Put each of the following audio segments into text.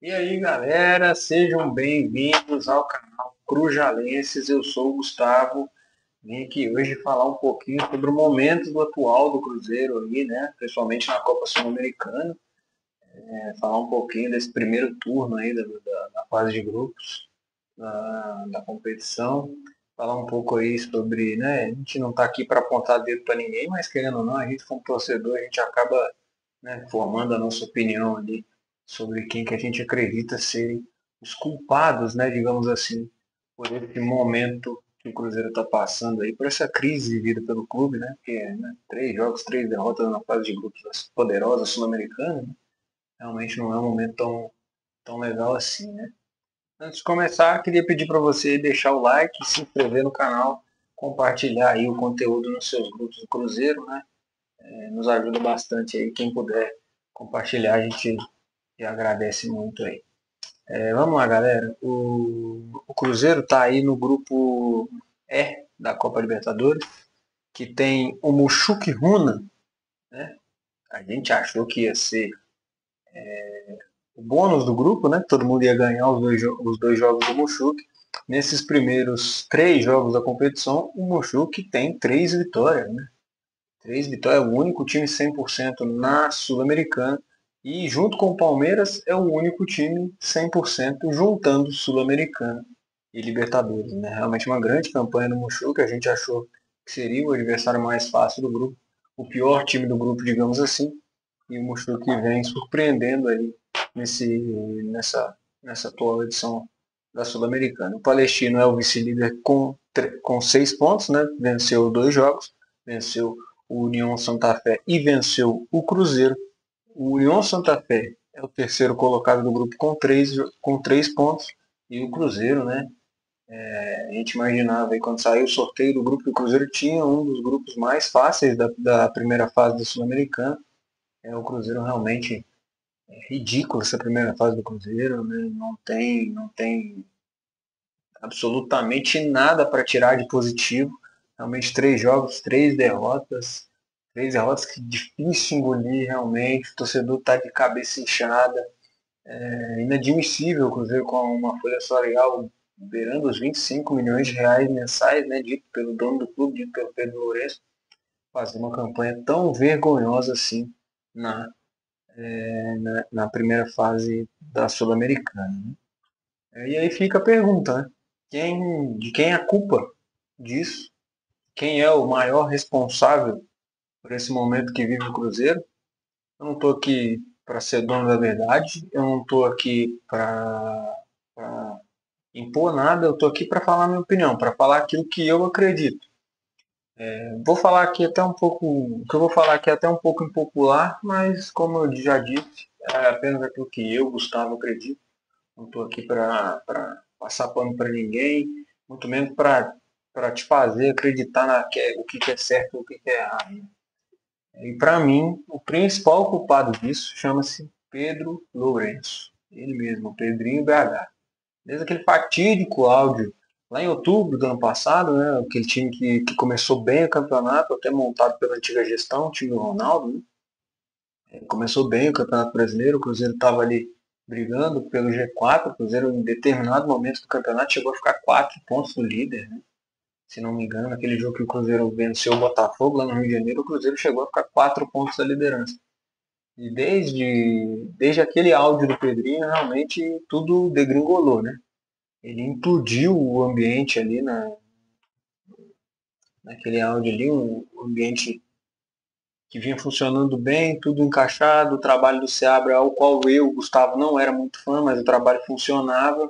E aí, galera, sejam bem-vindos ao canal Crujalenses. Eu sou o Gustavo. Vim aqui hoje falar um pouquinho sobre o momento do atual do Cruzeiro aí, né? Principalmente na Copa Sul-Americana. Falar um pouquinho desse primeiro turno aí da fase de grupos da competição. Falar um pouco aí sobre, né? A gente não está aqui para apontar dedo para ninguém, mas querendo ou não, a gente como torcedor, a gente acaba, né, formando a nossa opinião ali sobre quem que a gente acredita serem os culpados, né, digamos assim, por esse momento que o Cruzeiro está passando aí, por essa crise vivida pelo clube, né, porque né, 3 jogos, 3 derrotas na fase de grupos da poderosa sul-americana, né, realmente não é um momento tão legal assim, né. Antes de começar, queria pedir para você deixar o like, se inscrever no canal, compartilhar aí o conteúdo nos seus grupos do Cruzeiro, né, nos ajuda bastante aí, quem puder compartilhar, a gente agradece muito aí. Vamos lá, galera. O Cruzeiro está aí no grupo E da Copa Libertadores, que tem o Mushuc Runa, né? A gente achou que ia ser o bônus do grupo, né? Todo mundo ia ganhar os dois jogos do Mushuc. Nesses primeiros 3 jogos da competição, o Mushuc tem 3 vitórias, né? 3 vitórias, é o único time 100% na Sul-Americana. E junto com o Palmeiras, é o único time 100% juntando Sul-Americana e Libertadores. Né? Realmente uma grande campanha no Mushu, que a gente achou que seria o adversário mais fácil do grupo, o pior time do grupo, digamos assim, e o Mushu que vem surpreendendo aí nessa atual edição da Sul-Americana. O Palestino é o vice-líder com 6 pontos, né? Venceu 2 jogos, venceu o União Santa Fé e venceu o Cruzeiro. O União Santa Fé é o terceiro colocado do grupo com três pontos e o Cruzeiro, né? A gente imaginava aí quando saiu o sorteio do grupo que o Cruzeiro tinha um dos grupos mais fáceis da primeira fase da Sul-Americana. O Cruzeiro realmente é ridículo essa primeira fase do Cruzeiro, né? Não tem absolutamente nada para tirar de positivo. Realmente 3 jogos, 3 derrotas que difícil engolir realmente. O torcedor está de cabeça inchada. É inadmissível o Cruzeiro com uma folha salarial beirando os 25 milhões de reais mensais, né, dito pelo dono do clube, dito pelo Pedro Lourenço, fazer uma campanha tão vergonhosa assim na, na primeira fase da Sul-Americana. Né? E aí fica a pergunta, né? De quem é a culpa disso? Quem é o maior responsável por esse momento que vive o Cruzeiro? Eu não estou aqui para ser dono da verdade, eu não estou aqui para impor nada, eu estou aqui para falar minha opinião, para falar aquilo que eu acredito. Vou falar aqui até um pouco, o que eu vou falar aqui é até um pouco impopular, mas como eu já disse, é apenas aquilo que eu, Gustavo, acredito. Não estou aqui para passar pano para ninguém, muito menos para te fazer acreditar o que é certo e o que é errado. E para mim, o principal culpado disso chama-se Pedro Lourenço. Ele mesmo, o Pedrinho BH. Desde aquele fatídico áudio lá em outubro do ano passado, né, aquele time que começou bem o campeonato, até montado pela antiga gestão, o time do Ronaldo, né, começou bem o Campeonato Brasileiro, o Cruzeiro estava ali brigando pelo G4, o Cruzeiro em determinado momento do campeonato chegou a ficar 4 pontos do líder, né, se não me engano, naquele jogo que o Cruzeiro venceu o Botafogo lá no Rio de Janeiro, o Cruzeiro chegou a ficar 4 pontos da liderança. E desde aquele áudio do Pedrinho, realmente tudo degringolou, né? Ele implodiu o ambiente ali naquele áudio ali, um ambiente que vinha funcionando bem, tudo encaixado, o trabalho do Seabra, ao qual eu, Gustavo, não era muito fã, mas o trabalho funcionava,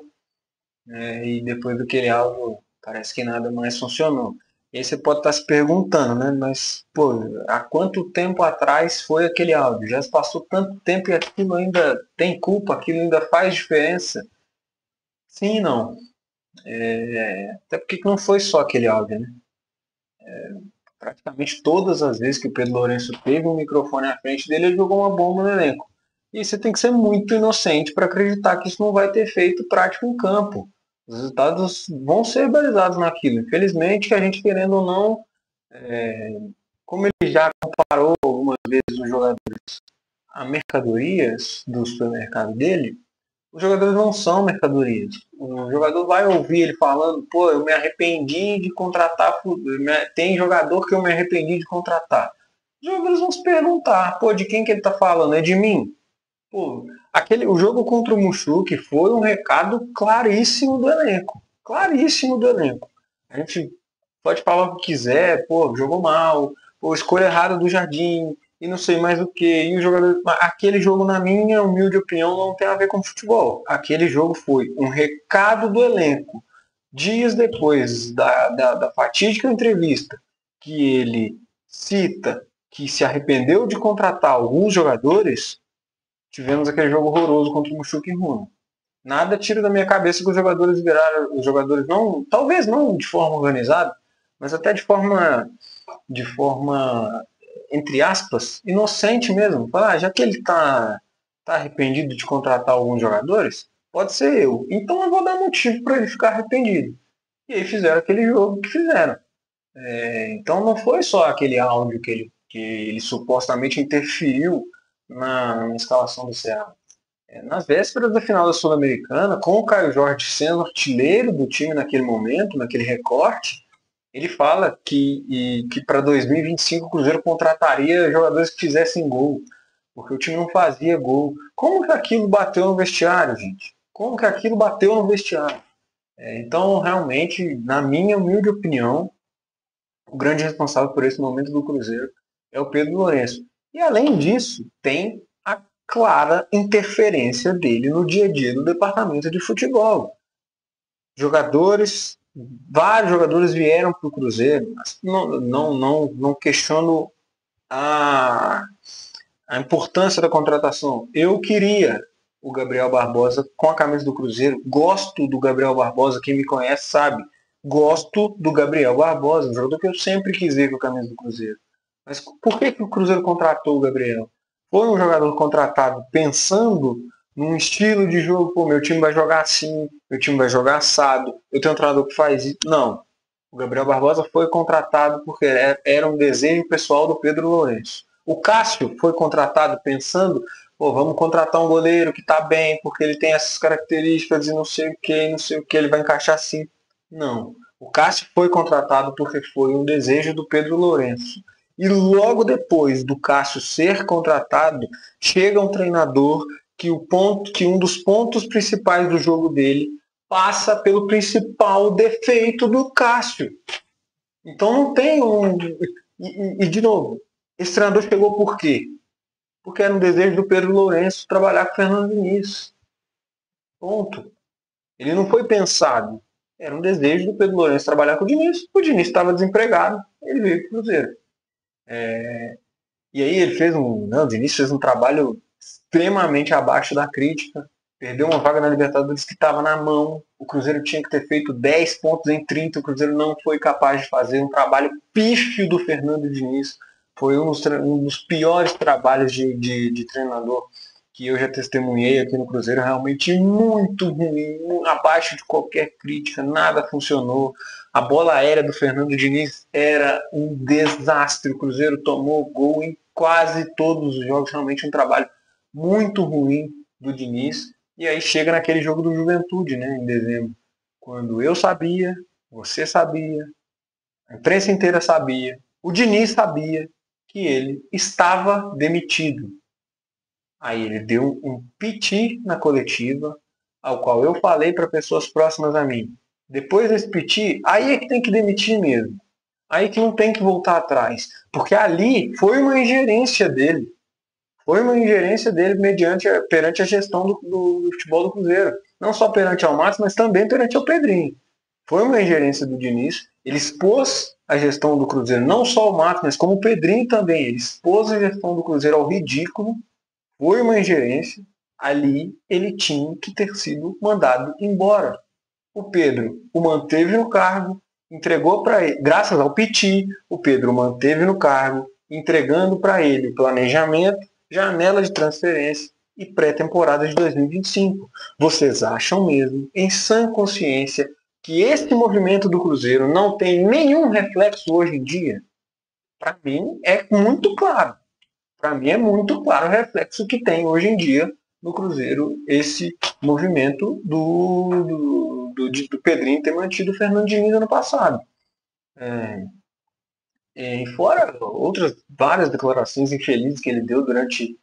e depois daquele áudio parece que nada mais funcionou. E aí você pode estar se perguntando, né? Mas, pô, há quanto tempo atrás foi aquele áudio? Já se passou tanto tempo e aquilo ainda tem culpa, aquilo ainda faz diferença? Sim e não. Até porque não foi só aquele áudio, né? Praticamente todas as vezes que o Pedro Lourenço teve um microfone à frente dele, ele jogou uma bomba no elenco. E você tem que ser muito inocente para acreditar que isso não vai ter feito prático em campo. Os resultados vão ser balizados naquilo. Infelizmente, a gente querendo ou não, como ele já comparou algumas vezes os jogadores a mercadorias do supermercado dele, Os jogadores não são mercadorias. O jogador vai ouvir ele falando, pô, eu me arrependi de contratar. Tem jogador que eu me arrependi de contratar. Os jogadores vão se perguntar, pô, de quem que ele tá falando? É de mim? Pô, o jogo contra o Mushuki foi um recado claríssimo do elenco. Claríssimo do elenco. A gente pode falar o que quiser, pô, jogou mal, pô, escolha errada do Jardim, e não sei mais o que. E o jogador. Aquele jogo, na minha humilde opinião, não tem a ver com futebol. Aquele jogo foi um recado do elenco. Dias depois da fatídica entrevista que ele cita que se arrependeu de contratar alguns jogadores, tivemos aquele jogo horroroso contra o Mushuki Runa. Nada tira da minha cabeça que os jogadores viraram, os jogadores não, talvez não de forma organizada, mas até de forma entre aspas, inocente mesmo. Falar, já que ele tá arrependido de contratar alguns jogadores, pode ser eu. Então eu vou dar motivo para ele ficar arrependido. E aí fizeram aquele jogo que fizeram. Então não foi só aquele áudio que ele supostamente interferiu na escalação do Ceará. Nas vésperas da final da Sul-Americana, com o Caio Jorge sendo artilheiro do time naquele momento, naquele recorte, ele fala que para 2025 o Cruzeiro contrataria jogadores que fizessem gol, porque o time não fazia gol. Como que aquilo bateu no vestiário, gente? Como que aquilo bateu no vestiário? Então, realmente, na minha humilde opinião, o grande responsável por esse momento do Cruzeiro é o Pedro Lourenço. E além disso, tem a clara interferência dele no dia a dia do departamento de futebol. Jogadores, vários jogadores vieram para o Cruzeiro. Não questiono a, a importância da contratação. Eu queria o Gabriel Barbosa com a camisa do Cruzeiro. Gosto do Gabriel Barbosa, quem me conhece sabe. Gosto do Gabriel Barbosa, um jogador que eu sempre quis ver com a camisa do Cruzeiro. Mas por que o Cruzeiro contratou o Gabriel? Foi um jogador contratado pensando num estilo de jogo, pô, meu time vai jogar assim, meu time vai jogar assado, eu tenho um treinador que faz isso. Não. O Gabriel Barbosa foi contratado porque era um desejo pessoal do Pedro Lourenço. O Cássio foi contratado pensando, pô, vamos contratar um goleiro que tá bem, porque ele tem essas características e não sei o que, ele vai encaixar assim. Não. O Cássio foi contratado porque foi um desejo do Pedro Lourenço. E logo depois do Cássio ser contratado, chega um treinador que um dos pontos principais do jogo dele passa pelo principal defeito do Cássio. Então não tem um. De novo, esse treinador chegou por quê? Porque era um desejo do Pedro Lourenço trabalhar com o Fernando Diniz. Ponto. Ele não foi pensado. Era um desejo do Pedro Lourenço trabalhar com o Diniz. O Diniz estava desempregado, ele veio para o Cruzeiro. E aí ele fez o Diniz fez um trabalho extremamente abaixo da crítica. Perdeu uma vaga na Libertadores que estava na mão. O Cruzeiro tinha que ter feito 10 pontos em 30. O Cruzeiro não foi capaz de fazer um trabalho pífio do Fernando Diniz. Foi um dos piores trabalhos de treinador que eu já testemunhei aqui no Cruzeiro. Realmente muito ruim, abaixo de qualquer crítica. Nada funcionou. A bola aérea do Fernando Diniz era um desastre. O Cruzeiro tomou gol em quase todos os jogos. Realmente um trabalho muito ruim do Diniz. E aí chega naquele jogo do Juventude, né, em dezembro. Quando eu sabia, você sabia, a imprensa inteira sabia, o Diniz sabia que ele estava demitido. Aí ele deu um piti na coletiva, ao qual eu falei para pessoas próximas a mim. Depois desse piti, aí é que tem que demitir mesmo. Aí que não tem que voltar atrás. Porque ali foi uma ingerência dele. Foi uma ingerência dele perante a gestão do futebol do Cruzeiro. Não só perante ao Matos, mas também perante ao Pedrinho. Foi uma ingerência do Diniz. Ele expôs a gestão do Cruzeiro, não só o Matos, mas como o Pedrinho também. Ele expôs a gestão do Cruzeiro ao ridículo. Foi uma ingerência. Ali ele tinha que ter sido mandado embora. O Pedro o manteve no cargo, entregou para ele, graças ao Piti, o Pedro o manteve no cargo, entregando para ele o planejamento, janela de transferência e pré-temporada de 2025. Vocês acham mesmo, em sã consciência, que esse movimento do Cruzeiro não tem nenhum reflexo hoje em dia? Para mim é muito claro. Para mim é muito claro o reflexo que tem hoje em dia no Cruzeiro esse movimento do Pedrinho ter mantido o Fernando Diniz ano passado. E fora outras várias declarações infelizes que ele deu durante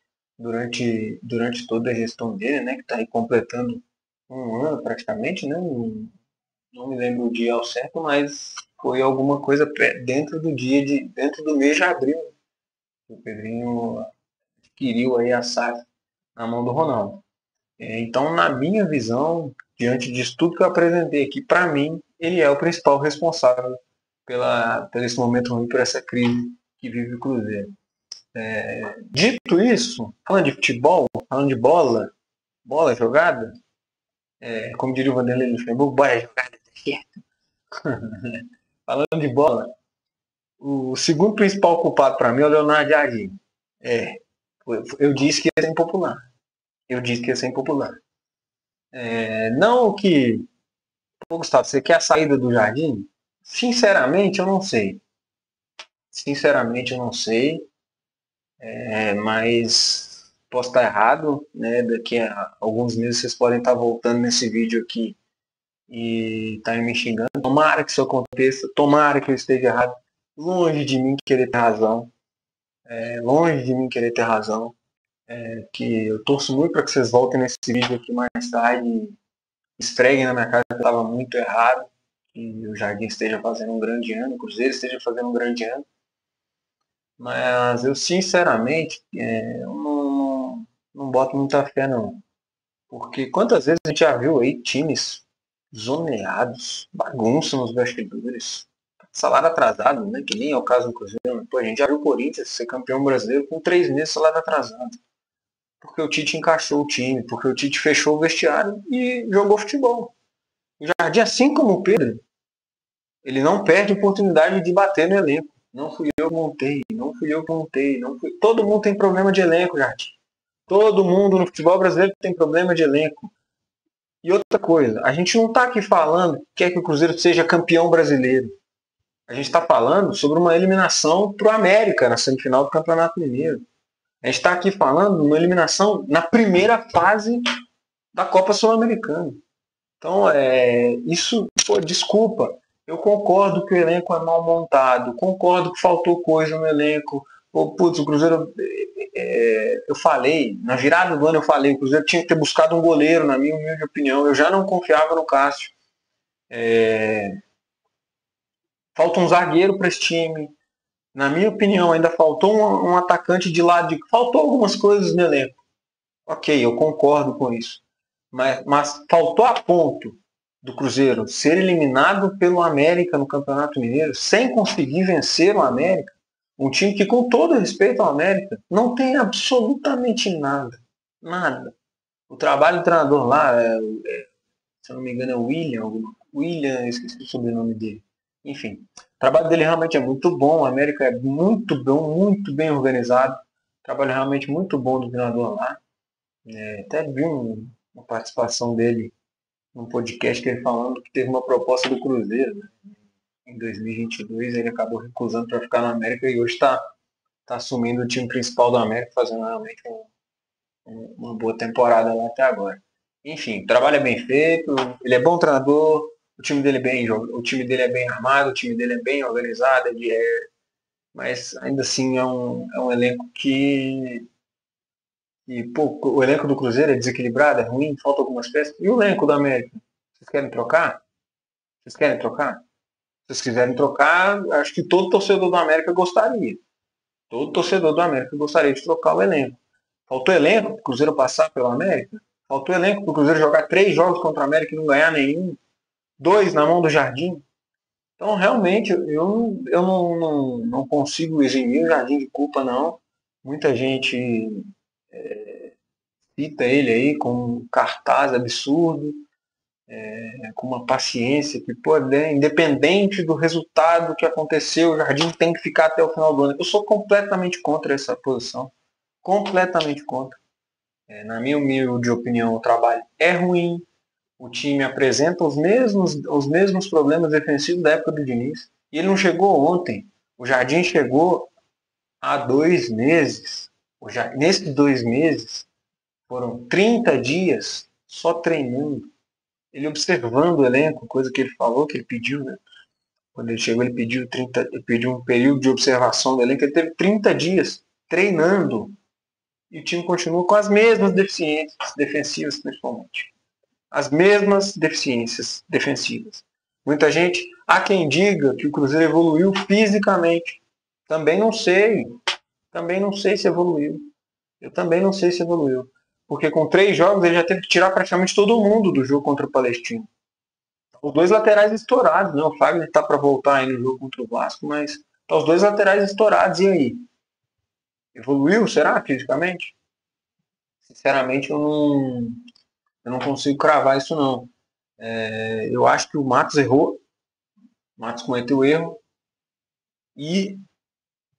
toda a gestão dele, né, que está aí completando um ano praticamente, né, não me lembro o dia ao certo, mas foi alguma coisa dentro do mês de abril. O Pedrinho adquiriu aí a SAF na mão do Ronaldo. Então, na minha visão, diante disso tudo que eu apresentei aqui, para mim, ele é o principal responsável por esse momento ruim, por essa crise que vive o Cruzeiro. Dito isso, falando de futebol, falando de bola jogada, como diria o Vanderlei Luxemburgo, bola jogada certo. Falando de bola, o segundo principal culpado para mim é o Leonardo Jardim. Eu disse que ia ser impopular. Não que... Pô, Gustavo, você quer a saída do Jardim? Sinceramente, eu não sei. Mas posso estar errado, né? Daqui a alguns meses vocês podem estar voltando nesse vídeo aqui e estarem me xingando. Tomara que isso aconteça, tomara que eu esteja errado. Longe de mim querer ter razão. Que eu torço muito para que vocês voltem nesse vídeo aqui mais tarde e estreguem na minha cara que eu estava muito errado. Que o Jardim esteja fazendo um grande ano, o Cruzeiro esteja fazendo um grande ano. Mas eu, sinceramente, eu não boto muita fé, não. Porque quantas vezes a gente já viu aí times zoneados, bagunça nos bastidores, salário atrasado, né? Que nem é o caso do Cruzeiro. Pô, a gente já viu o Corinthians ser campeão brasileiro com 3 meses de salário atrasado. Porque o Tite encaixou o time, porque o Tite fechou o vestiário e jogou futebol. O Jardim, assim como o Pedro, ele não perde oportunidade de bater no elenco. Não fui eu que montei, não fui eu que montei, não fui... Todo mundo tem problema de elenco, Jardim. Todo mundo no futebol brasileiro tem problema de elenco. E outra coisa, a gente não está aqui falando que quer que o Cruzeiro seja campeão brasileiro. A gente está falando sobre uma eliminação para o América na semifinal do Campeonato Mineiro. A gente está aqui falando de uma eliminação na primeira fase da Copa Sul-Americana. Então, isso, pô, desculpa. Eu concordo que o elenco é mal montado, concordo que faltou coisa no elenco. Pô, putz, o Cruzeiro, eu falei, na virada do ano eu falei, o Cruzeiro tinha que ter buscado um goleiro, na minha humilde opinião. Eu já não confiava no Cássio. Falta um zagueiro para esse time. Na minha opinião, ainda faltou um atacante de lado de... Faltou algumas coisas no elenco. Ok, eu concordo com isso. Mas faltou a ponto do Cruzeiro ser eliminado pelo América no Campeonato Mineiro, sem conseguir vencer o América, um time que, com todo respeito ao América, não tem absolutamente nada. Nada. O trabalho do treinador lá, se eu não me engano, é William, esqueci o sobrenome dele. Enfim, o trabalho dele realmente é muito bom, o América é muito bom, muito bem organizado. Trabalho realmente muito bom do treinador lá. Até vi uma participação dele num podcast que ele falando que teve uma proposta do Cruzeiro, né? Em 2022, ele acabou recusando para ficar na América e hoje está assumindo o time principal do América, fazendo realmente uma boa temporada lá até agora. Enfim, o trabalho é bem feito, ele é bom treinador, o time dele é bem armado, o time dele é bem organizado, mas ainda assim é um elenco pô, o elenco do Cruzeiro é desequilibrado, é ruim, falta algumas peças. E o elenco do América? Vocês querem trocar? Vocês querem trocar? Se vocês quiserem trocar, acho que todo torcedor do América gostaria. Todo torcedor do América gostaria de trocar o elenco. Faltou elenco para o Cruzeiro passar pelo América? Faltou elenco para o Cruzeiro jogar 3 jogos contra o América e não ganhar nenhum? 2 na mão do Jardim? Então, realmente, eu não consigo eximir o Jardim de culpa, não. Muita gente cita ele aí com um cartaz absurdo, com uma paciência que, pô, independente do resultado que aconteceu, o Jardim tem que ficar até o final do ano. Eu sou completamente contra essa posição. Completamente contra. Na minha humilde opinião, o trabalho é ruim. O time apresenta os mesmos problemas defensivos da época do Diniz. E ele não chegou ontem. O Jardim chegou há 2 meses. Nesses 2 meses, Foram 30 dias só treinando. Ele observando o elenco, coisa que ele falou, que ele pediu, né? Quando ele chegou, ele pediu um período de observação do elenco. Ele teve 30 dias treinando. E o time continua com as mesmas deficiências defensivas, principalmente. As mesmas deficiências defensivas. Muita gente, há quem diga que o Cruzeiro evoluiu fisicamente. Também não sei. Também não sei se evoluiu. Eu também não sei se evoluiu. Porque com 3 jogos ele já teve que tirar praticamente todo mundo do jogo contra o Palestino. Os 2 laterais estourados, né? O Fagner tá para voltar aí no jogo contra o Vasco, mas tá os 2 laterais estourados. E aí? Evoluiu, será, fisicamente? Sinceramente, eu não consigo cravar isso, não. Eu acho que o Matos errou. O Matos cometeu erro. E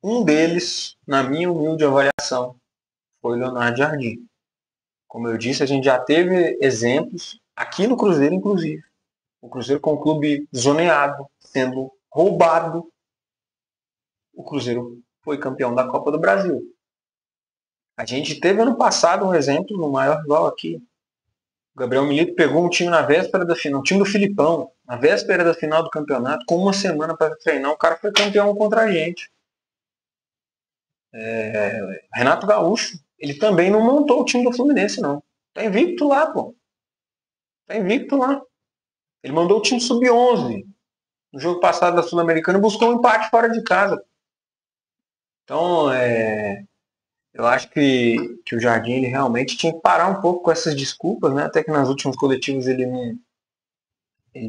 um deles, na minha humilde avaliação, foi o Leonardo Jardim. Como eu disse, a gente já teve exemplos, aqui no Cruzeiro, inclusive. O Cruzeiro com o clube zoneado, sendo roubado. O Cruzeiro foi campeão da Copa do Brasil. A gente teve ano passado um exemplo no maior rival aqui. O Gabriel Milito pegou um time na véspera da final, um time do Filipão, na véspera da final do campeonato, com uma semana para treinar, o cara foi campeão contra a gente. Renato Gaúcho, ele também não montou o time do Fluminense, não. Tá invicto lá, pô. Tá invicto lá. Ele mandou o time sub-11 no jogo passado da Sul-Americana e buscou um empate fora de casa. Então, eu acho que o Jardim ele realmente tinha que parar um pouco com essas desculpas, né? Até que nas últimas coletivas ele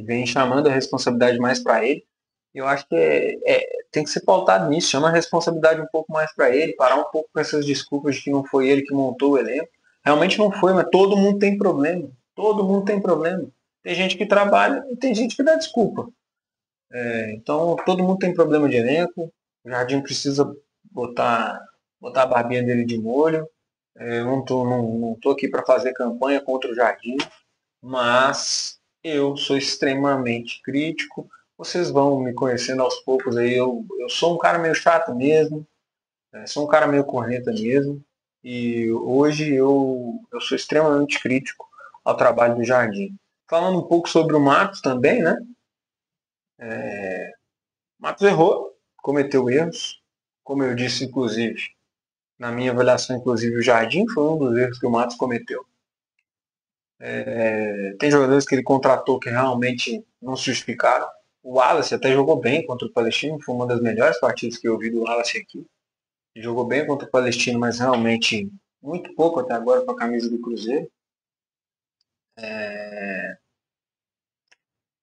vem chamando a responsabilidade mais para ele. Eu acho que tem que ser pautado nisso, chama a responsabilidade um pouco mais para ele, parar um pouco com essas desculpas de que não foi ele que montou o elenco. Realmente não foi, mas todo mundo tem problema. Todo mundo tem problema. Tem gente que trabalha e tem gente que dá desculpa. Então todo mundo tem problema de elenco. O Jardim precisa botar a barbinha dele de molho. Eu não tô aqui para fazer campanha contra o Jardim, mas eu sou extremamente crítico. Vocês vão me conhecendo aos poucos aí. Eu sou um cara meio chato mesmo, sou um cara meio corneta mesmo. E hoje eu sou extremamente crítico ao trabalho do Jardim. Falando um pouco sobre o Matos também, né? Matos errou, cometeu erros. Como eu disse, inclusive, na minha avaliação, inclusive, o Jardim foi um dos erros que o Matos cometeu. Tem jogadores que ele contratou que realmente não se justificaram. O Wallace até jogou bem contra o Palestino, foi uma das melhores partidas que eu vi do Wallace aqui. Ele jogou bem contra o Palestino, mas realmente muito pouco até agora com a camisa do Cruzeiro.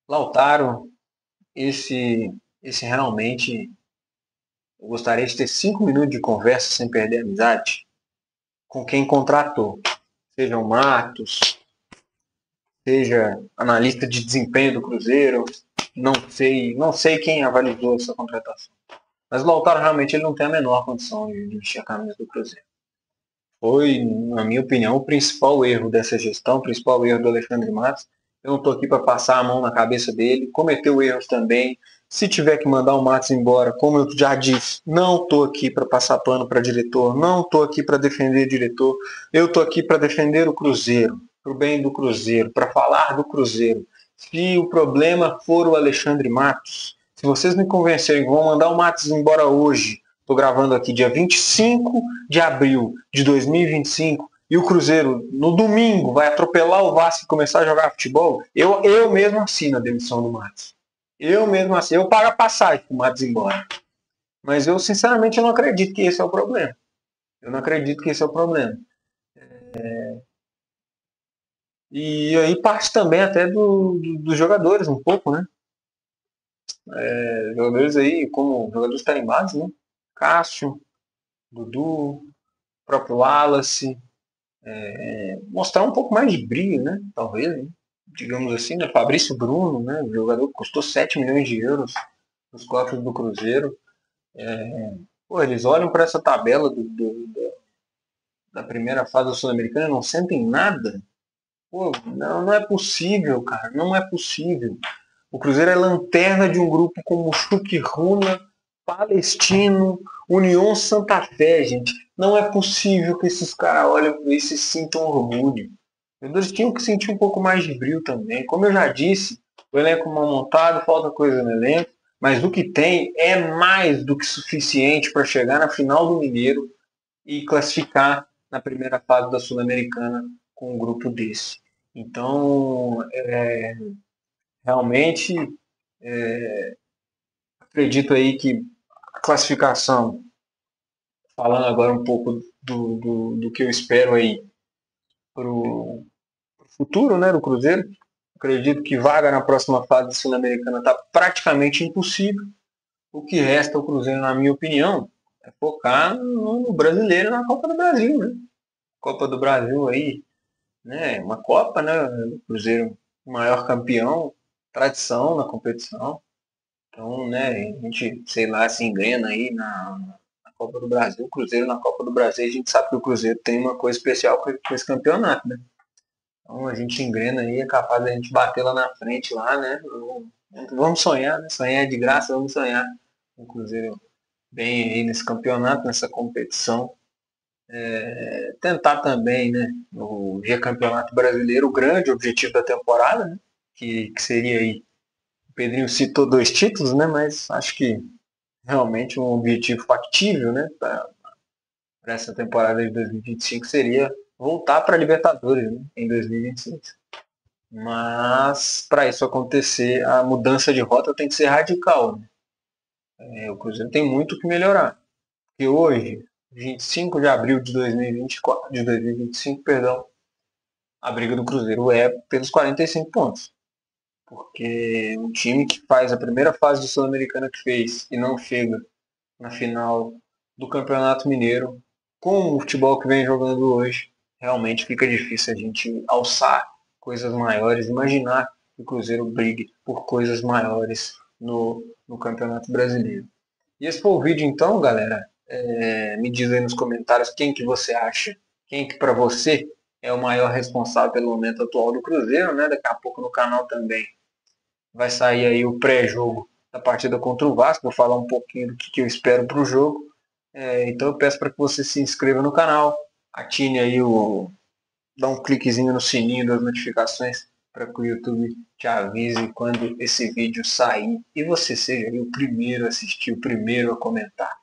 Lautaro, esse realmente eu gostaria de ter 5 minutos de conversa sem perder a amizade com quem contratou. Seja o Matos, seja analista de desempenho do Cruzeiro, não sei quem avalizou essa contratação. Mas o Lautaro realmente ele não tem a menor condição de vestir a camisa do Cruzeiro. Foi, na minha opinião, o principal erro dessa gestão, o principal erro do Alexandre Matos. Eu não estou aqui para passar a mão na cabeça dele, cometeu erros também. Se tiver que mandar o Matos embora, como eu já disse, não estou aqui para passar pano para diretor, não estou aqui para defender diretor, eu estou aqui para defender o Cruzeiro, para o bem do Cruzeiro, para falar do Cruzeiro. Se o problema for o Alexandre Matos, se vocês me convencerem que vão mandar o Matos embora hoje, estou gravando aqui dia 25 de abril de 2025, e o Cruzeiro no domingo vai atropelar o Vasco e começar a jogar futebol, eu mesmo assino a demissão do Matos. Eu mesmo assino. Eu pago a passagem para o Matos embora. Mas eu, sinceramente, eu não acredito que esse é o problema. Eu não acredito que esse é o problema. E aí parte também até dos jogadores um pouco, né? Jogadores aí, como jogadores tarimbados, né? Cássio, Dudu, próprio Wallace, mostrar um pouco mais de brilho, né? Talvez, né? Digamos assim, né? Fabrício Bruno, né? O jogador que custou 7 milhões de euros nos cofres do Cruzeiro. Eles olham para essa tabela da primeira fase da Sul-Americana e não sentem nada. Pô, não é possível, cara. Não é possível. O Cruzeiro é lanterna de um grupo como Chuquiruna, Palestino, União Santa Fé, gente. Não é possível que esses caras olhem para isso e sintam orgulho. Os jogadores tinham que sentir um pouco mais de brilho também. Como eu já disse, o elenco mal montado, falta coisa no elenco, mas o que tem é mais do que suficiente para chegar na final do Mineiro e classificar na primeira fase da Sul-Americana com um grupo desse. Então, realmente, acredito aí que a classificação, falando agora um pouco do que eu espero aí para o futuro, né, do Cruzeiro, acredito que vaga na próxima fase sul-americana está praticamente impossível. O que resta ao Cruzeiro, na minha opinião, é focar no brasileiro, na Copa do Brasil, né? Copa do Brasil aí, né? Uma Copa, né? O Cruzeiro, o maior campeão, tradição na competição. Então, né? A gente, sei lá, se engrena aí na Copa do Brasil. O Cruzeiro na Copa do Brasil, a gente sabe que o Cruzeiro tem uma coisa especial com esse campeonato, né? Então a gente engrena aí, é capaz da gente bater lá na frente, lá, né? Vamos sonhar, né? Sonhar é de graça, vamos sonhar. O Cruzeiro bem aí nesse campeonato, nessa competição. Tentar também, né? No Campeonato Brasileiro, o grande objetivo da temporada, né? Que seria aí. O Pedrinho citou 2 títulos, né? Mas acho que realmente um objetivo factível, né? Para essa temporada de 2025 seria voltar para a Libertadores, né, em 2026. Mas para isso acontecer, a mudança de rota tem que ser radical. Né? O Cruzeiro tem muito que melhorar. E hoje, 25 de abril de 2024, de 2025, perdão, a briga do Cruzeiro é pelos 45 pontos. Porque um time que faz a primeira fase do Sul-Americana que fez e não chega na final do Campeonato Mineiro, com o futebol que vem jogando hoje, realmente fica difícil a gente alçar coisas maiores, imaginar que o Cruzeiro brigue por coisas maiores no Campeonato Brasileiro. E esse foi o vídeo então, galera. Me diz aí nos comentários quem que você acha, quem que para você é o maior responsável pelo momento atual do Cruzeiro, né? Daqui a pouco no canal também vai sair aí o pré-jogo da partida contra o Vasco. Vou falar um pouquinho do que eu espero para o jogo. Então eu peço para que você se inscreva no canal, atine aí dá um cliquezinho no sininho das notificações para que o YouTube te avise quando esse vídeo sair e você seja o primeiro a assistir, o primeiro a comentar.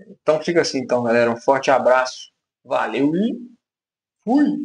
Então fica assim então, galera. Um forte abraço. Valeu e fui!